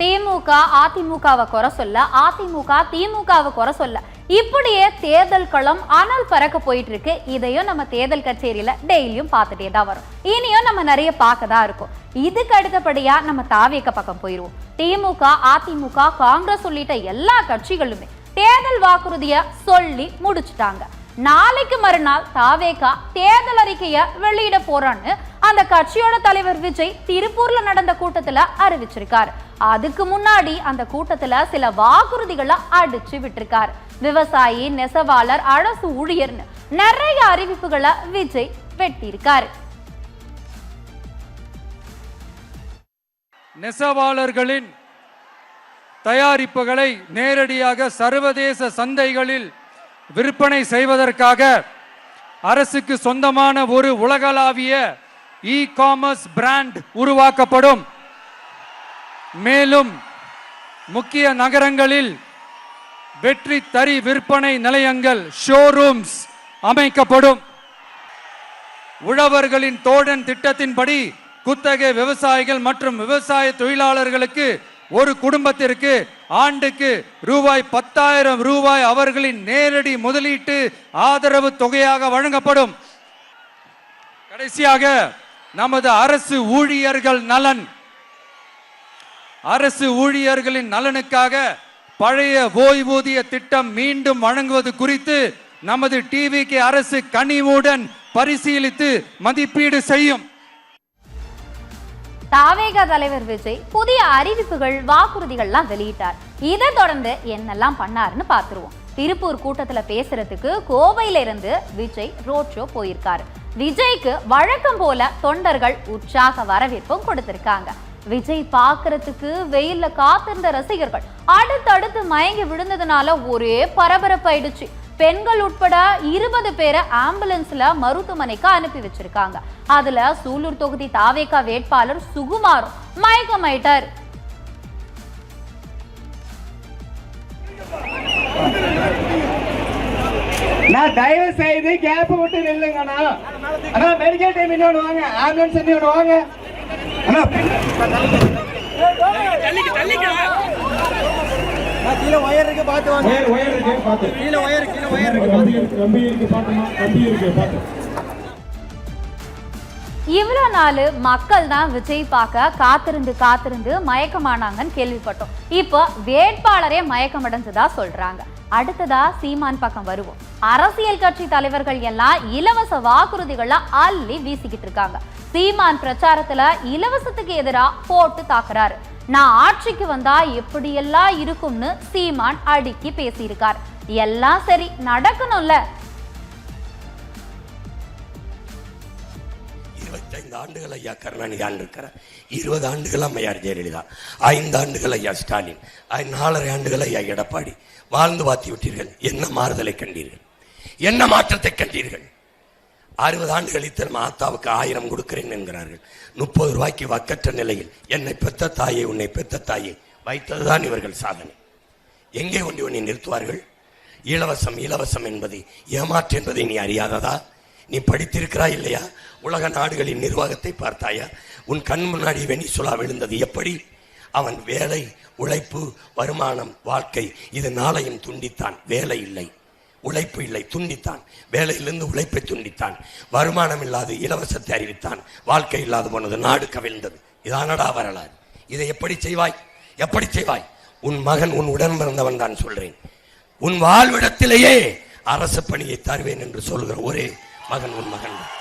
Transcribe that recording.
திமுக அதிமுகவை குறை சொல்ல, அதிமுக திமுகவை குறை சொல்ல, இப்படியே தேர்தல் களம் அனல் பறக்க போயிட்டு இருக்கு. இதையும் நம்ம தேர்தல் கச்சேரியில டெய்லியும் பார்த்துட்டே தான் வரும். இனியும் நம்ம நிறைய பார்க்க தான் இருக்கும். இதுக்கு அடுத்தபடியா நம்ம தாவேக பக்கம் போயிருவோம். திமுக அதிமுக காங்கிரஸ் உள்ளிட்ட எல்லா கட்சிகளுமே தேர்தல் வாக்குறுதிய சொல்லி முடிச்சுட்டாங்க. நாளைக்கு மறுநாள் தாவேகா தேர்தல் அறிக்கைய வெளியிட போறான்னு அந்த கட்சியோட தலைவர் விஜய் திருப்பூர்ல நடந்த கூட்டத்துல அறிவிச்சிருக்காரு. அதுக்கு முன்னாடி அந்த கூட்டத்துல சில வாக்குறுதிகளை அடிச்சு விட்டிருக்காரு. விவசாயி, நெசவாளர், அரசு ஊழியர்னு நிறைய அறிவிப்புகளை விஜய் வெட்டியிருக்காரு. நெசவாளர்களின் தயாரிப்புகளை நேரடியாக சர்வதேச சந்தைகளில் விற்பனை செய்வதற்காக அரசுக்கு சொந்தமான ஒரு உலகளாவிய இ-காமர்ஸ் பிராண்ட் உருவாக்கப்படும். மேலும் முக்கிய நகரங்களில் வெற்றி தறி விற்பனை நிலையங்கள், ஷோரூம்ஸ் அமைக்கப்படும். உழவர்களின் தோழன் திட்டத்தின்படி குத்தகை விவசாயிகள் மற்றும் விவசாய தொழிலாளர்களுக்கு ஒரு குடும்பத்திற்கு ஆண்டுக்கு ரூபாய் 10,000 அவர்களின் நேரடி முதலீட்டு ஆதரவு தொகையாக வழங்கப்படும். கடைசியாக நமது அரசு ஊழியர்கள் நலன், அரசு ஊழியர்களின் நலனுக்காக பழைய ஓய்வூதிய திட்டம் மீண்டும் வழங்குவது குறித்து நமது டிவிகே அரசு கனிவுடன் பரிசீலித்து மதிப்பீடு செய்யும். தாவேகா தலைவர் விஜய் புதிய அறிவிப்புகள், வாக்குறுதிகள்லாம் வெளியிட்டார். இதை தொடர்ந்து என்னெல்லாம் பண்ணாருன்னு பார்த்துருவோம். திருப்பூர் கூட்டத்துல பேசுறதுக்கு கோவையில இருந்து விஜய் ரோட் ஷோ போயிருக்காரு. விஜய்க்கு வழக்கம் போல தொண்டர்கள் உற்சாக வரவேற்பும் கொடுத்திருக்காங்க. விஜய் பார்க்கறதுக்கு வெயில்ல காத்திருந்த ரசிகர்கள் அடுத்தடுத்து மயங்கி விழுந்ததுனால ஒரே பரபரப்பாயிடுச்சு. பெண்கள் உட்பட 20 பேரை ஆம்புலன்ஸ்ல மருத்துவமனைக்கு அனுப்பி வச்சிருக்காங்க. அதுல சூலூர் தொகுதி தாவேகா வேட்பாளர் சுகுமாரும் மயக்கமாயிட்டார். நான் தயவு செய்து கேப் விட்டு நில்லுங்கண்ணா. அண்ணா மெடிக்கல் டைம் இன்னொன்று வாங்க, ஆம்புலன்ஸ் இன்னொன்று வாங்க. அண்ணா கீழே ஒயர் இருக்கு, பார்த்து வாங்க. ஒயர் இருக்கு, பார்த்து. கீழே ஒயர் இருக்கு, கம்பி இருக்கு, பாத்துமா. கம்பி இருக்கு, பாத்து. இவ்வளவு நாள் மக்கள் தான் விஜய் பார்க்க காத்திருந்து மயக்கமானாங்கன்னு கேள்விப்பட்டோம். இப்போ வேட்பாளரே மயக்கமடைஞ்சதா சொல்றாங்க. அடுத்ததா சீமான் பக்கம் வருவோம். அரசியல் கட்சி தலைவர்கள் எல்லாம் இலவச வாக்குறுதிகளை அள்ளி வீசிக்கிட்டு இருக்காங்க. சீமான் பிரச்சாரத்துல இலவசத்துக்கு எதிராக போட்டு தாக்குறாரு. நான் ஆட்சிக்கு வந்தா எப்படியெல்லாம் இருக்கும்னு சீமான் அடுக்கி பேசியிருக்கார். எல்லாம் சரி, நடக்கணும்ல. 25 ஆண்டுகள் ஐயா கருணாநிதி ஆண்டிருக்கிறார். 20 ஆண்டுகள் அம்மையார் ஜெயலலிதா, 5 ஆண்டுகள் ஐயா ஸ்டாலின், 4.5 ஆண்டுகள் ஐயா எடப்பாடி. வாழ்ந்து பார்த்து விட்டீர்கள். என்ன மாறுதலை கண்டீர்கள்? என்ன மாற்றத்தை கண்டீர்கள்? 60 ஆண்டுகள் இத்தனை ஆத்தாவுக்கு 1000 கொடுக்கிறேன் என்கிறார்கள். 30 ரூபாய்க்கு வக்கற்ற நிலையில் என்னை பெத்த தாயை, உன்னை பெத்த தாயை வைத்ததுதான் இவர்கள் சாதனை. எங்கே கொண்டு உன்னை நிறுத்துவார்கள்? இலவசம் இலவசம் என்பது ஏமாற்று என்பதை நீ அறியாததா? நீ படித்திருக்கிறாய் இல்லையா? உலக நாடுகளின் நிர்வாகத்தை பார்த்தாயா? உன் கண் முன்னாடி வெனிசுலா விழுந்தது எப்படி? அவன் வேலை, உழைப்பு, வருமானம், வாழ்க்கை இது நாளையும் துண்டித்தான். வேலை இல்லை, உழைப்பு இல்லை, துண்டித்தான். வேலையிலிருந்து உழைப்பை துண்டித்தான். வருமானம் இல்லாது இலவசத்தை அறிவித்தான். வாழ்க்கை இல்லாது போனது, நாடு கவிழ்ந்தது. இதானடா வரலாறு. இதை எப்படி செய்வாய்? எப்படி செய்வாய்? உன் மகன், உன் உடன் பிறந்தவன் தான் சொல்றேன். உன் வாழ்விடத்திலேயே அரசு பணியை தருவேன் என்று சொல்கிற ஒரே மகன் உன் மகன் தான்.